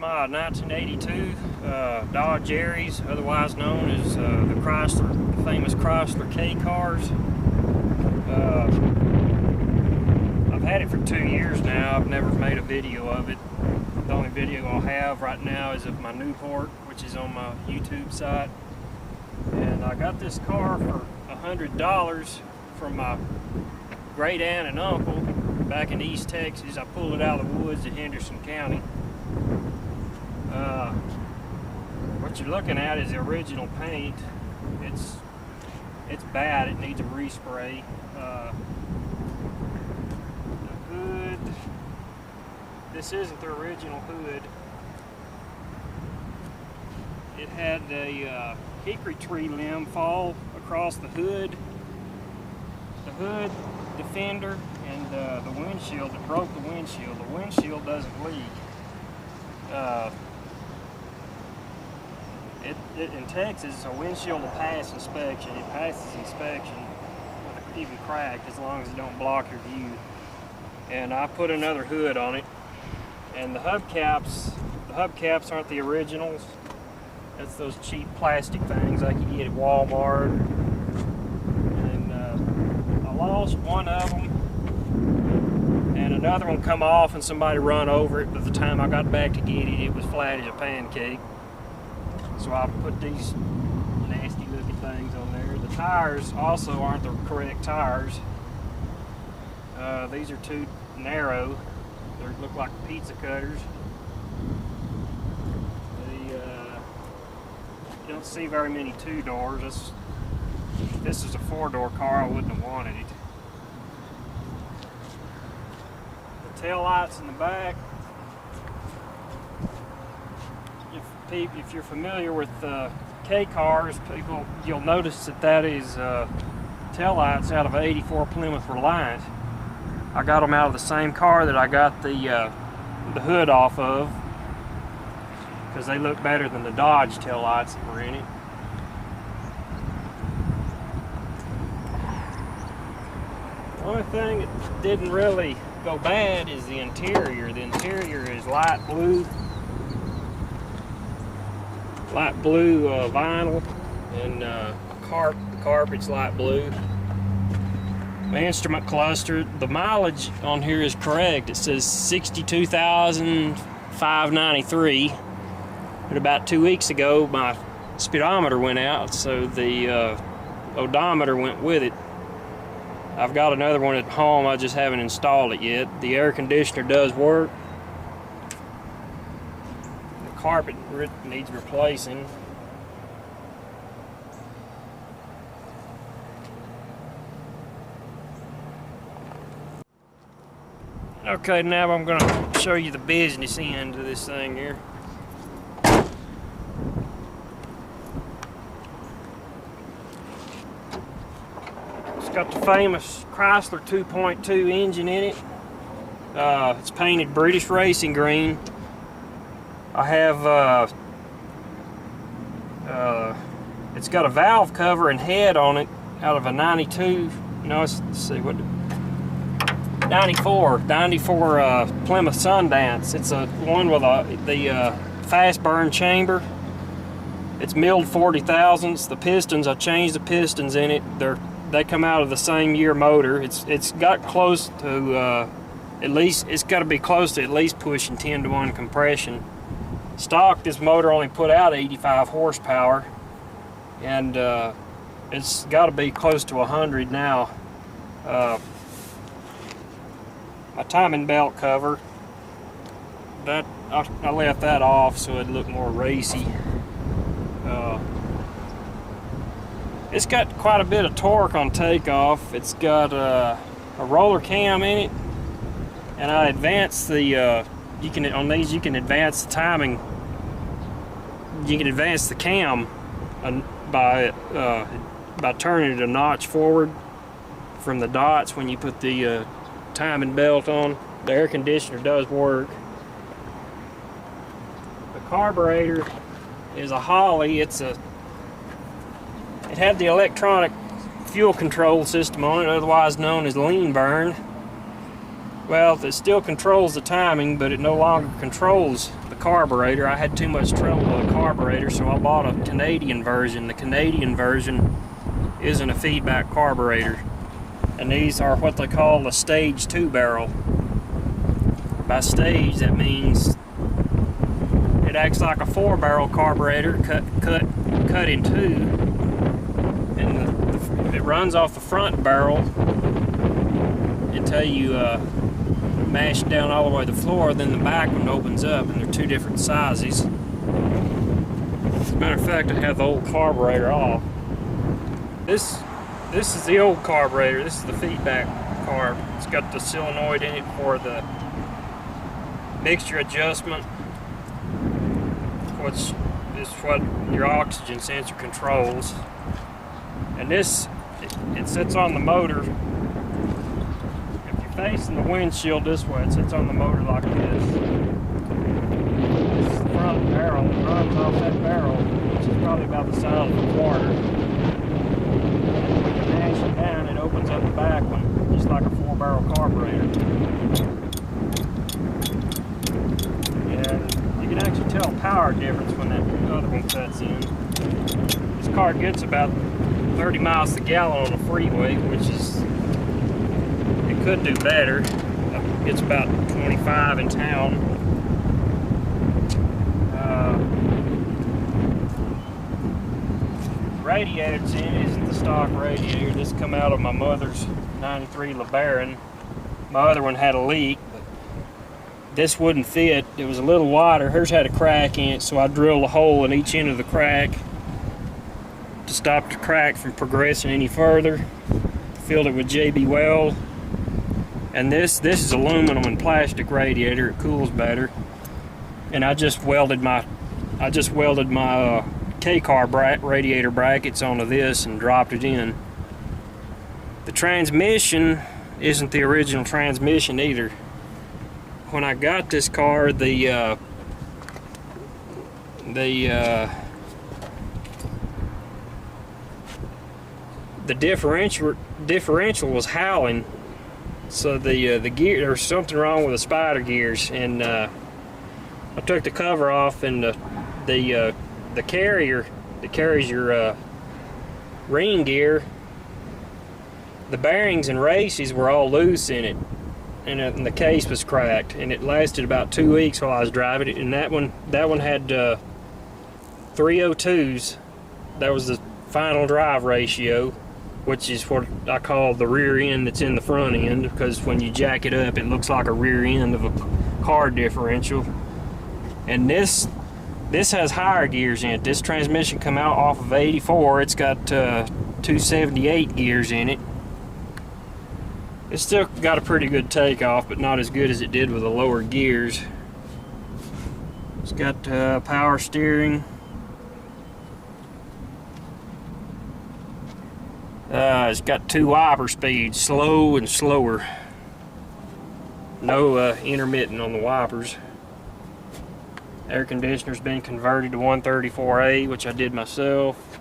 my 1982 Dodge Aries, otherwise known as the famous Chrysler K-Cars. I've had it for 2 years now. I've never made a video of it. The only video I'll have right now is of my Newport, which is on my YouTube site. And I got this car for $100 from my great aunt and uncle back in East Texas. I pulled it out of the woods in Henderson County. What you're looking at is the original paint. It's bad. It needs a respray. The hood. This isn't the original hood. It had a hickory tree limb fall across the hood. The fender, and the windshield. It broke the windshield. The windshield doesn't leak. In Texas, a windshield will pass inspection. It passes inspection with even cracked, as long as it don't block your view. And I put another hood on it. And the hubcaps aren't the originals. That's those cheap plastic things like you get at Walmart. And I lost one of them, and another one come off, and somebody run over it. But the time I got back to get it, it was flat as a pancake. So I put these nasty looking things on there. The tires also aren't the correct tires. These are too narrow. They look like pizza cutters. You don't see very many two-doors. This is a four-door car. I wouldn't have wanted it. The tail lights in the back. If you're familiar with K-Cars, you'll notice that is tail lights out of an '84 Plymouth Reliant. I got them out of the same car that I got the hood off of, because they look better than the Dodge tail lights that were in it. The only thing that didn't really go bad is the interior. The interior is light blue vinyl, and the carpet's light blue. My instrument cluster, the mileage on here is correct. It says 62,593. But about 2 weeks ago, my speedometer went out, so the odometer went with it. I've got another one at home. I just haven't installed it yet. The air conditioner does work. The carpet needs replacing. Okay, now I'm going to show you the business end of this thing here. It's got the famous Chrysler 2.2 engine in it. It's painted British racing green. I have it's got a valve cover and head on it out of a 92. No, let's see what. 94 Plymouth Sundance. It's a one with the fast burn chamber. It's milled 40 thousandths. The pistons, I changed the pistons in it. They come out of the same year motor. It's got close to at least, it's got to be close to at least pushing 10-to-1 compression. Stock, this motor only put out 85 horsepower, and it's got to be close to 100 now. My timing belt cover, that I left that off so it'd look more racy. It's got quite a bit of torque on takeoff. It's got a roller cam in it, and I advanced the on these you can advance the timing. You can advance the cam by turning it a notch forward from the dots when you put the timing belt on. The air conditioner does work. The carburetor is a Holly. It had the electronic fuel control system on it, otherwise known as lean burn. Well, it still controls the timing, but it no longer controls the carburetor. I had too much trouble with the carburetor, so I bought a Canadian version. The Canadian version isn't a feedback carburetor, and these are what they call a stage 2 barrel. By stage, that means it acts like a 4-barrel carburetor cut in two, and it runs off the front barrel until you mash it down all the way to the floor. Then the back one opens up, and they're two different sizes. As a matter of fact, I have the old carburetor off. This is the old carburetor. This is the feedback carb. It's got the solenoid in it for the mixture adjustment, which is what your oxygen sensor controls. And this, it sits on the motor. If you're facing the windshield this way, it sits on the motor like this. This is the front barrel. It runs off that barrel, which is probably about the size of a quarter. When you mash it down, it opens up the back one, just like a 4-barrel carburetor. And you can actually tell power difference when that other one cuts in. This car gets about 30 miles a gallon on the freeway, which is, it could do better. It's about 25 in town. Radiator that's in it isn't the stock radiator. This come out of my mother's 93 LeBaron. My other one had a leak, but this wouldn't fit. It was a little wider. Hers had a crack in it, so I drilled a hole in each end of the crack to stop the crack from progressing any further. Filled it with JB Weld. And this is aluminum and plastic radiator. It cools better. And I just welded my K-Car radiator brackets onto this and dropped it in. The transmission isn't the original transmission either. When I got this car, the differential was howling, so the gear, there was something wrong with the spider gears, and I took the cover off, and the carrier that carries your ring gear, the bearings and races were all loose in it, and the case was cracked, and it lasted about 2 weeks while I was driving it. And that one had 302s. That was the final drive ratio, which is what I call the rear end that's in the front end, because when you jack it up, it looks like a rear end of a car differential. And this has higher gears in it. This transmission come out off of 84. It's got 278 gears in it. It's still got a pretty good takeoff, but not as good as it did with the lower gears. It's got power steering. It's got 2 wiper speeds, slow and slower. No intermittent on the wipers. Air conditioner's been converted to 134A, which I did myself.